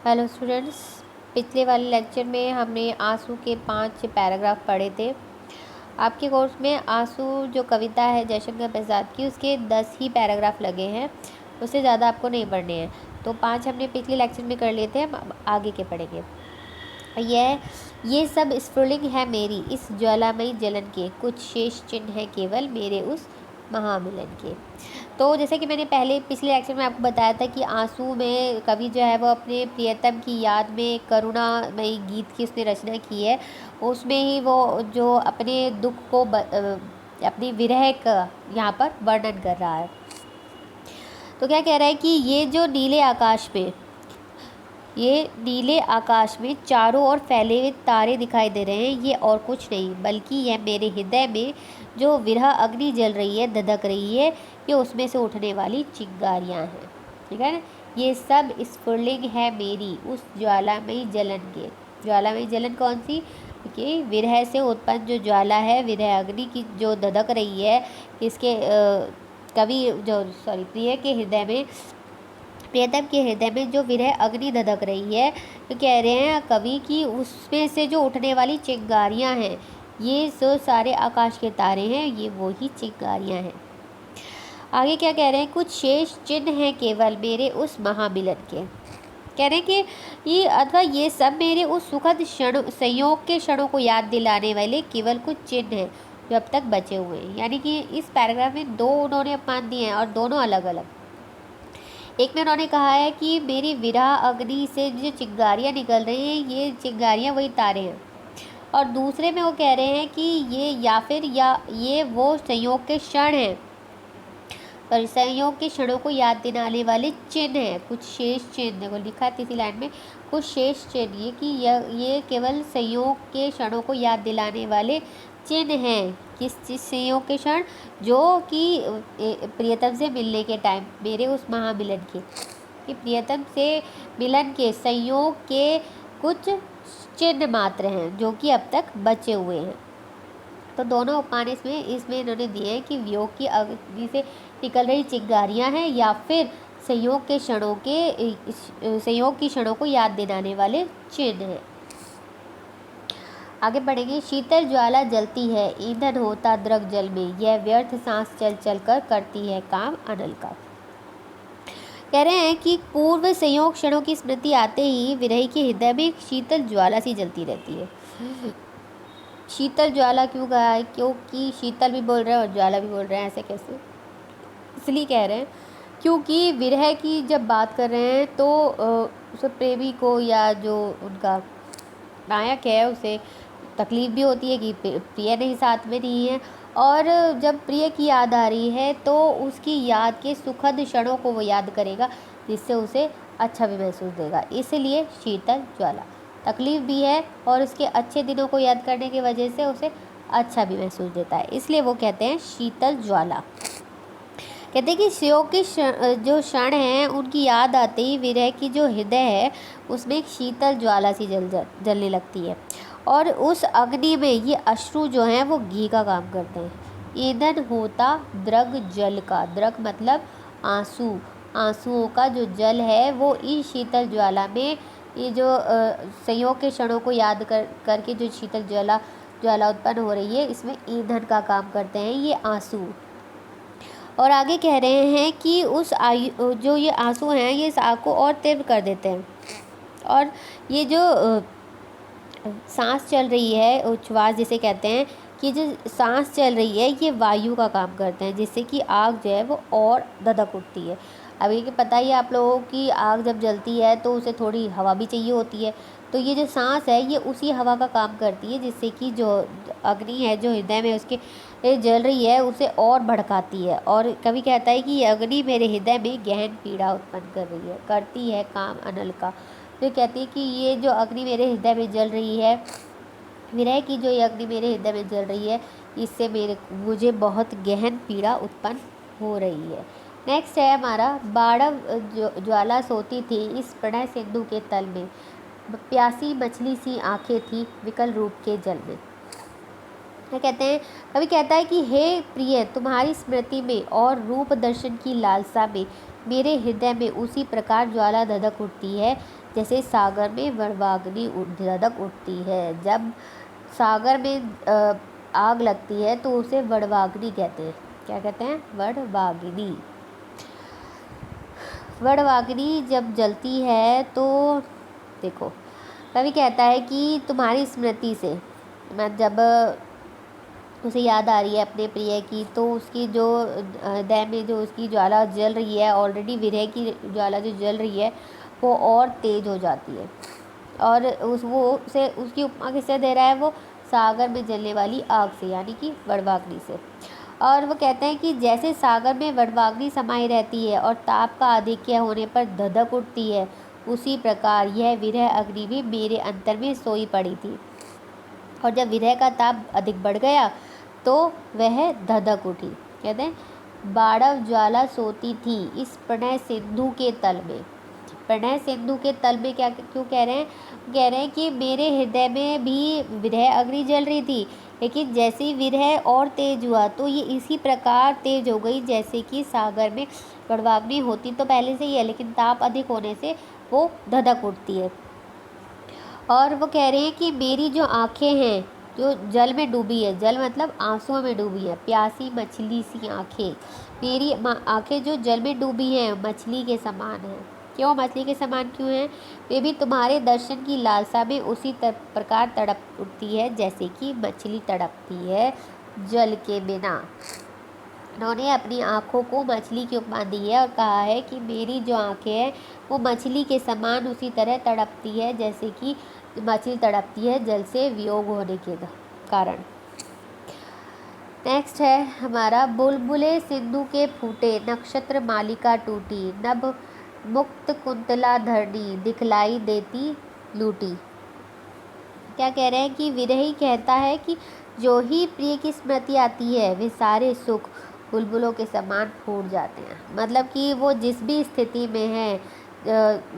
Hello students, पिछले वाले lecture में हमने आंसू के 5 पैराग्राफ पढ़े थे। आपके कोर्स में आंसू जो कविता है जयशंकर प्रसाद की, उसके 10 ही पैराग्राफ लगे हैं, उससे ज़्यादा आपको नहीं पढ़ने हैं। तो 5 हमने पिछले लेक्चर में कर लिए थे, हम अब आगे के पढ़ेंगे। ये सब स्फुलिंग है मेरी इस ज्वालामयी जलन के, कुछ शेष चिन्ह है केवल मेरे उस महामिलन के। तो जैसे कि मैंने पहले पिछले लेक्चर में आपको बताया था कि आंसू में कवि जो है वो अपने प्रियतम की याद में करुणामयी गीत की उसने रचना की है। उसमें ही वो जो अपने दुख को अपनी विरह का यहाँ पर वर्णन कर रहा है। तो क्या कह रहा है कि ये नीले आकाश में चारों ओर फैले हुए तारे दिखाई दे रहे हैं, ये और कुछ नहीं बल्कि यह मेरे हृदय में जो विरह अग्नि जल रही है, धधक रही है, ये उसमें से उठने वाली चिंगारियाँ हैं। ठीक है ना। ये सब स्फुलिंग है मेरी उस ज्वालामयी जलन के। ज्वालामयी जलन कौन सी? कि विरह से उत्पन्न जो ज्वाला है, विरह अग्नि की जो धधक रही है, किसके प्रियतम के हृदय में जो विरह अग्नि धधक रही है। तो कह रहे हैं कवि कि उसमें से जो उठने वाली चिंगारियाँ हैं, ये जो सारे आकाश के तारे हैं, ये वही चिंगारियाँ हैं। आगे क्या कह रहे हैं? कुछ शेष चिन्ह हैं केवल मेरे उस महामिलन के। कह रहे हैं कि ये सब मेरे उस सुखद संयोग के क्षणों को याद दिलाने वाले केवल कुछ चिन्ह हैं जो अब तक बचे हुए हैं। यानी कि इस पैराग्राफ में 2 उन्होंने अपमान दिए हैं और दोनों अलग अलग। एक में उन्होंने कहा है कि मेरी विरह अग्नि से जो चिंगारियाँ निकल रही हैं, ये चिंगारियाँ वही तारे हैं। और दूसरे में वो कह रहे हैं कि ये वो संयोग के क्षण हैं, और संयोग के क्षणों को याद दिलाने वाले चिन्ह हैं, कुछ शेष चिन्ह। देखो लिखा है तीसरी लाइन में, कुछ शेष चिन्ह। ये केवल संयोग के क्षणों को याद दिलाने वाले चिन्ह हैं। किस चीज़ संयोग के क्षण? जो कि प्रियतम से मिलने के टाइम, मेरे उस महामिलन के, कि प्रियतम से मिलन के संयोग के कुछ चिन्ह मात्र हैं जो कि अब तक बचे हुए हैं। तो दोनों उपमान इसमें इन्होंने दिए हैं कि वियोग की अग्नि से निकल रही चिंगारियाँ हैं, या फिर संयोग की क्षणों को याद दिलाने वाले चिन्ह हैं। आगे बढ़ेंगे। शीतल ज्वाला जलती है, ईंधन होता द्रग जल में, यह व्यर्थ सांस चल चल कर करती है काम अनल का। कह रहे हैं कि पूर्व संयोग क्षणों की स्मृति आते ही विरही के हृदय में एक शीतल ज्वाला सी जलती रहती है। शीतल ज्वाला क्यों कहा है? क्योंकि शीतल भी बोल रहे हैं और ज्वाला भी बोल रहे हैं, ऐसे कैसे? इसलिए कह रहे हैं क्योंकि विरह की जब बात कर रहे हैं तो उस प्रेमी को, या जो उनका नायक है, उसे तकलीफ़ भी होती है कि प्रिय नहीं साथ में नहीं है, और जब प्रिय की याद आ रही है तो उसकी याद के सुखद क्षणों को वो याद करेगा, जिससे उसे अच्छा भी महसूस देगा। इसलिए शीतल ज्वाला, तकलीफ़ भी है और उसके अच्छे दिनों को याद करने की वजह से उसे अच्छा भी महसूस देता है, इसलिए वो कहते हैं शीतल ज्वाला। कहते हैं कि संयोग के जो क्षण हैं, उनकी याद आते ही विरह की जो हृदय है उसमें एक शीतल ज्वाला सी जलने लगती है, और उस अग्नि में ये अश्रु जो हैं वो घी का काम करते हैं। ईंधन होता द्रग जल का, द्रग मतलब आंसू, आंसुओं का जो जल है वो इस शीतल ज्वाला में, ये जो संयोग के क्षणों को याद करके जो शीतल ज्वाला उत्पन्न हो रही है, इसमें ईंधन का काम करते हैं ये आंसू। और आगे कह रहे हैं कि जो ये आंसू हैं, ये इस आग को और तीव्र कर देते हैं, और ये जो सांस चल रही है, उच्छ्वास जिसे कहते हैं, कि जो सांस चल रही है ये वायु का काम करते हैं, जिससे कि आग जो है वो और धधक उठती है। अभी कि पता ही है आप लोगों की, आग जब जलती है तो उसे थोड़ी हवा भी चाहिए होती है, तो ये जो सांस है ये उसी हवा का काम करती है, जिससे कि जो अग्नि है जो हृदय में उसके जल रही है उसे और भड़काती है। और कभी कहता है कि ये अग्नि मेरे हृदय में गहन पीड़ा उत्पन्न कर रही है, करती है काम अनल का। तो कहती है कि ये जो अग्नि मेरे हृदय में जल रही है, विरह की जो ये अग्नि मेरे हृदय में जल रही है, इससे मुझे बहुत गहन पीड़ा उत्पन्न हो रही है। नेक्स्ट है हमारा, बाड़व ज्वाला सोती थी इस प्रणय सिंधु के तल में, प्यासी मछली सी आंखें थी विकल रूप के जल में। कहते हैं, कभी कहता है कि हे प्रिय, तुम्हारी स्मृति में और रूप दर्शन की लालसा में मेरे हृदय में उसी प्रकार ज्वाला धधक उठती है जैसे सागर में वड़वाग्नि धधक उठती है। जब सागर में आग लगती है तो उसे वड़वाग्नि कहते हैं। क्या कहते हैं? वड़वाग्नि। वड़वाग्नि जब जलती है तो देखो, कवि कहता है कि तुम्हारी स्मृति से, मैं जब उसे याद आ रही है अपने प्रिय की, तो उसकी जो हृदय में जो उसकी ज्वाला जल रही है, ऑलरेडी विरह की ज्वाला जो जल रही है वो और तेज हो जाती है। और वो उसे उसकी उपमा किससे दे रहा है? वो सागर में जलने वाली आग से, यानी कि वड़वाग्नि से। और वो कहते हैं कि जैसे सागर में वड़वाग्नि समाई रहती है और ताप का आधिक्य होने पर धधक उठती है, उसी प्रकार यह विरह अग्नि भी मेरे अंतर में सोई पड़ी थी, और जब विरह का ताप अधिक बढ़ गया तो वह धधक उठी। कहते हैं बाड़व ज्वाला सोती थी इस प्रणय सिंधु के तल में। प्रणय सिंधु के तल में क्या क्यों कह रहे हैं? कह रहे हैं कि मेरे हृदय में भी विरह अग्नि जल रही थी, लेकिन जैसे ही विरह और तेज हुआ तो ये इसी प्रकार तेज हो गई जैसे कि सागर में वड़वाग्नि होती तो पहले से ही है, लेकिन ताप अधिक होने से वो धधक उठती है। और वो कह रहे हैं कि मेरी जो आँखें हैं जो जल में डूबी है, जल मतलब आंसुओं में डूबी है, प्यासी मछली सी आँखें, मेरी आँखें जो जल में डूबी हैं मछली के समान हैं। क्यों मछली के समान क्यों हैं? वे भी तुम्हारे दर्शन की लालसा में उसी प्रकार तड़प उठती है जैसे कि मछली तड़पती है जल के बिना। उन्होंने अपनी आँखों को मछली की उपमा दी है और कहा है कि मेरी जो आँखें हैं वो मछली के समान उसी तरह तड़पती है जैसे कि मछली तड़पती है जल से वियोग होने के कारण। नेक्स्ट है हमारा बुलबुले सिंधु के फूटे नक्षत्र मालिका टूटी नभ मुक्त कुंतला धरणी दिखलाई देती लूटी। क्या कह रहे हैं कि विरही कहता है कि जो ही प्रिय की स्मृति आती है वे सारे सुख बुलबुलों के समान फूट जाते हैं। मतलब कि वो जिस भी स्थिति में है,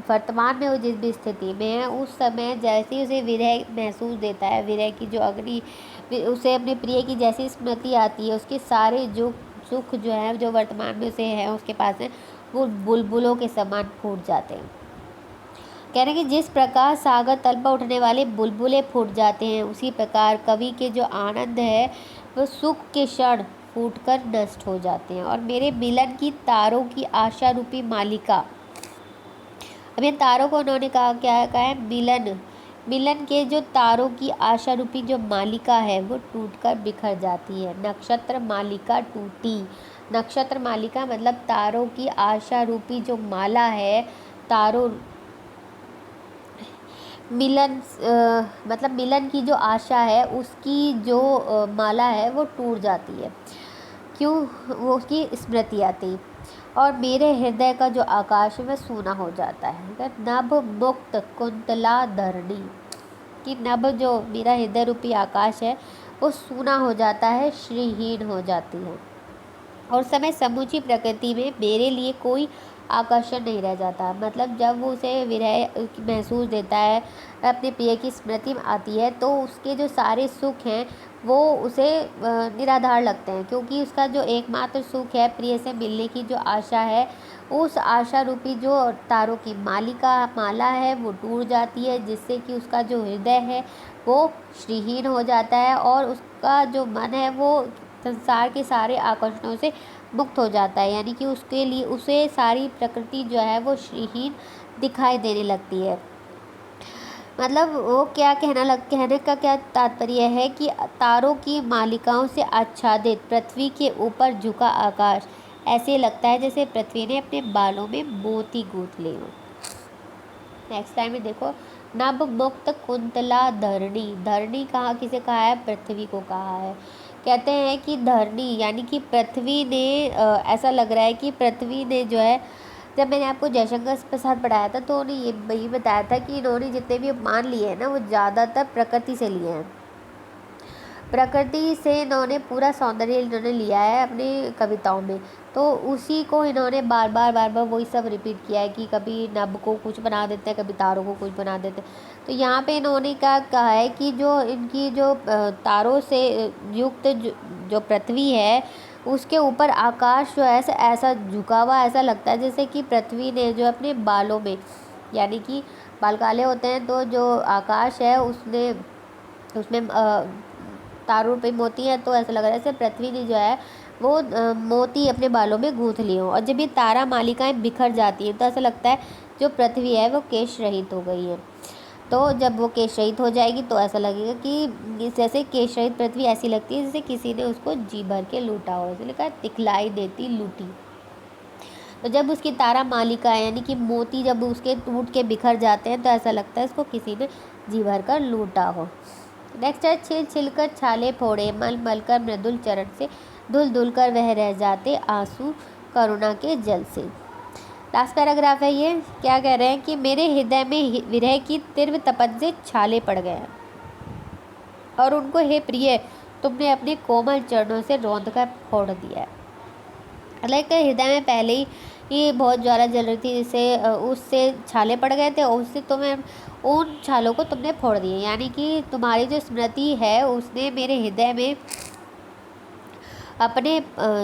वर्तमान में वो जिस भी स्थिति में है, उस समय जैसे उसे विरह महसूस देता है, विरह की जो अग्नि उसे अपने प्रिय की जैसी स्मृति आती है, उसके सारे जो सुख जो है जो वर्तमान में उसे है उसके पास है, वो बुलबुलों के समान फूट जाते हैं। कह रहे हैं कि जिस प्रकार सागर तल पर उठने वाले बुलबुले फूट जाते हैं, उसी प्रकार कवि के जो आनंद है वो सुख के क्षण फूटकर नष्ट हो जाते हैं। और मेरे मिलन की तारों की आशा रूपी मालिका, अब ये तारों को उन्होंने कहा क्या कहा है? मिलन। मिलन के जो तारों की आशा रूपी जो मालिका है वो टूटकर बिखर जाती है। नक्षत्र मालिका टूटी। नक्षत्र मालिका मतलब तारों की आशा रूपी जो माला है, तारों मिलन मतलब मिलन की जो आशा है उसकी जो माला है वो टूट जाती है। क्यों? वो उसकी स्मृति आती। और मेरे हृदय का जो आकाश है वह सूना हो जाता है। नभ मुक्त कुंतला धरणी, कि नभ जो मेरा हृदय रूपी आकाश है वो सूना हो जाता है, श्रीहीन हो जाती है, और समय समूची प्रकृति में मेरे लिए कोई आकर्षण नहीं रह जाता। मतलब जब वो उसे विरह महसूस देता है, अपने प्रिय की स्मृति में आती है, तो उसके जो सारे सुख हैं वो उसे निराधार लगते हैं, क्योंकि उसका जो एकमात्र सुख है प्रिय से मिलने की जो आशा है, उस आशा रूपी जो तारों की माला है वो टूट जाती है, जिससे कि उसका जो हृदय है वो श्रीहीन हो जाता है, और उसका जो मन है वो संसार के सारे आकर्षणों से मुक्त हो जाता है। यानी कि उसके लिए उसे सारी प्रकृति जो है वो श्रीहीन दिखाई देने लगती है। मतलब वो क्या कहने का क्या तात्पर्य है कि तारों की मालिकाओं से आच्छादित पृथ्वी के ऊपर झुका आकाश ऐसे लगता है जैसे पृथ्वी ने अपने बालों में मोती गूंथ लिए हों। नेक्स्ट टाइम में देखो, नभ मुक्त कुंतला धरणी। धरणी कहाँ किसे कहा है? पृथ्वी को कहा है। कहते हैं कि धरणी यानी कि पृथ्वी ने ऐसा लग रहा है कि पृथ्वी ने जो है, जब मैंने आपको जयशंकर प्रसाद पढ़ाया था तो उन्हें ये बताया था कि इन्होंने जितने भी उपमान लिए हैं ना वो ज़्यादातर प्रकृति से लिए हैं। प्रकृति से इन्होंने पूरा सौंदर्य इन्होंने लिया है अपनी कविताओं में, तो उसी को इन्होंने बार बार वही सब रिपीट किया है कि कभी नभ को कुछ बना देते हैं, कभी तारों को कुछ बना देते हैं। तो यहाँ पे इन्होंने क्या कहा है कि जो इनकी जो तारों से युक्त जो पृथ्वी है उसके ऊपर आकाश जो है ऐसा झुका हुआ ऐसा लगता है जैसे कि पृथ्वी ने जो अपने बालों में, यानी कि बाल काले होते हैं तो जो आकाश है उसने उसमें तारों पे मोती है, तो ऐसा लग रहा है जैसे पृथ्वी ने जो है वो मोती अपने बालों में गूंथ लिए हों। और जब ये तारा मालिकाएं बिखर जाती हैं तो ऐसा लगता है जो पृथ्वी है वो केश रहित हो गई है। तो जब वो केश रहित हो जाएगी तो ऐसा लगेगा कि जैसे केश रहित पृथ्वी ऐसी लगती है जैसे किसी ने उसको जी भर के लूटा हो, इसलिए कहा दिखलाई देती लूटी। तो जब उसकी तारा मालिका यानी कि मोती जब उसके टूट के बिखर जाते हैं तो ऐसा लगता है इसको किसी ने जी भर कर लूटा हो। नेक्स्ट है छिल छिल कर छाले फोड़े, मल मल कर मृदुल चरण से, धुल धुल कर वह रह जाते आंसू करुणा के जल से। लास्ट पैराग्राफ है ये, क्या कह रहे हैं कि मेरे हृदय में विरह की तीव्र तपन से छाले पड़ गए हैं और उनको हे प्रिय तुमने अपने कोमल चरणों से रौंद कर फोड़ दिया है। लाइक हृदय में पहले ही ये बहुत ज्वाला जल रही थी, जिससे उससे छाले पड़ गए थे और उससे तुम्हें उन छालों को तुमने फोड़ दिए, यानी कि तुम्हारी जो स्मृति है उसने मेरे हृदय में अपने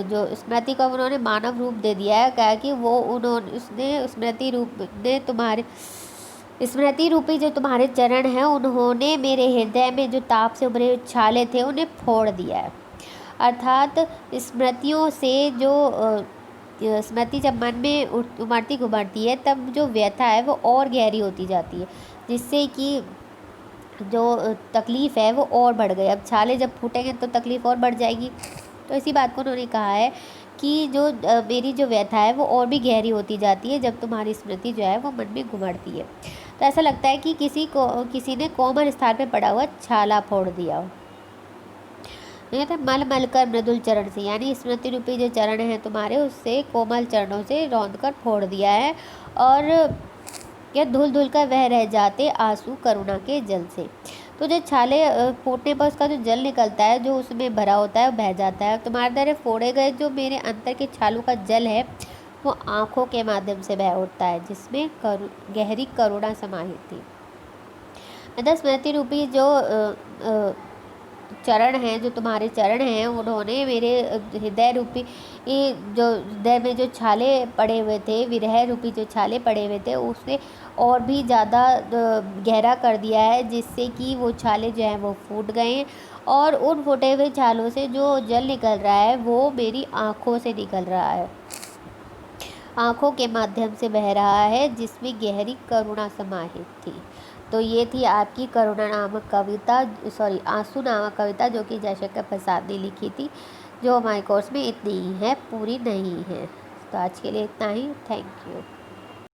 जो स्मृति को उन्होंने मानव रूप दे दिया है। क्या कि वो उन्होंने उसने स्मृति रूप ने तुम्हारे स्मृति रूपी जो तुम्हारे चरण हैं उन्होंने मेरे हृदय में जो ताप से उभरे छाले थे उन्हें फोड़ दिया है। अर्थात स्मृतियों से जो स्मृति जब मन में उमड़ती घुमड़ती है तब जो व्यथा है वो और गहरी होती जाती है, जिससे कि जो तकलीफ़ है वो और बढ़ गई। अब छाले जब फूटेंगे तो तकलीफ़ और बढ़ जाएगी। तो इसी बात को उन्होंने कहा है कि जो मेरी जो व्यथा है वो और भी गहरी होती जाती है जब तुम्हारी स्मृति जो है वो मन में घुमड़ती है। तो ऐसा लगता है कि किसी ने कोमल स्थान पे पड़ा हुआ छाला फोड़ दिया हो। ये था मल मल कर मृदुल चरण से, यानी स्मृति रूपी जो चरण है तुम्हारे उससे कोमल चरणों से रौंद कर फोड़ दिया है। और यह धुल धुल कर वह रह जाते आंसू करुणा के जल से। तो जो छाले फूटने पर उसका जो जल निकलता है जो उसमें भरा होता है वो बह जाता है। तुम्हारे द्वारा फोड़े गए जो मेरे अंतर के छालों का जल है वो आँखों के माध्यम से बह उठता है, जिसमें गहरी करुणा समाहित थी। मतलब स्मृति रूपी जो चरण हैं, जो तुम्हारे चरण हैं, उन्होंने मेरे हृदय रूपी जो हृदय में जो छाले पड़े हुए थे, विरह रूपी जो छाले पड़े हुए थे उससे और भी ज़्यादा गहरा कर दिया है, जिससे कि वो छाले जो हैं वो फूट गए हैं। और उन फूटे हुए छालों से जो जल निकल रहा है वो मेरी आँखों से निकल रहा है, आँखों के माध्यम से बह रहा है, जिसमें गहरी करुणा समाहित थी। तो ये थी आपकी करुणा नामक कविता, आंसू नामक कविता, जो कि जयशंकर प्रसाद ने लिखी थी, जो हमारे कोर्स में इतनी ही है, पूरी नहीं है। तो आज के लिए इतना ही। Thank you.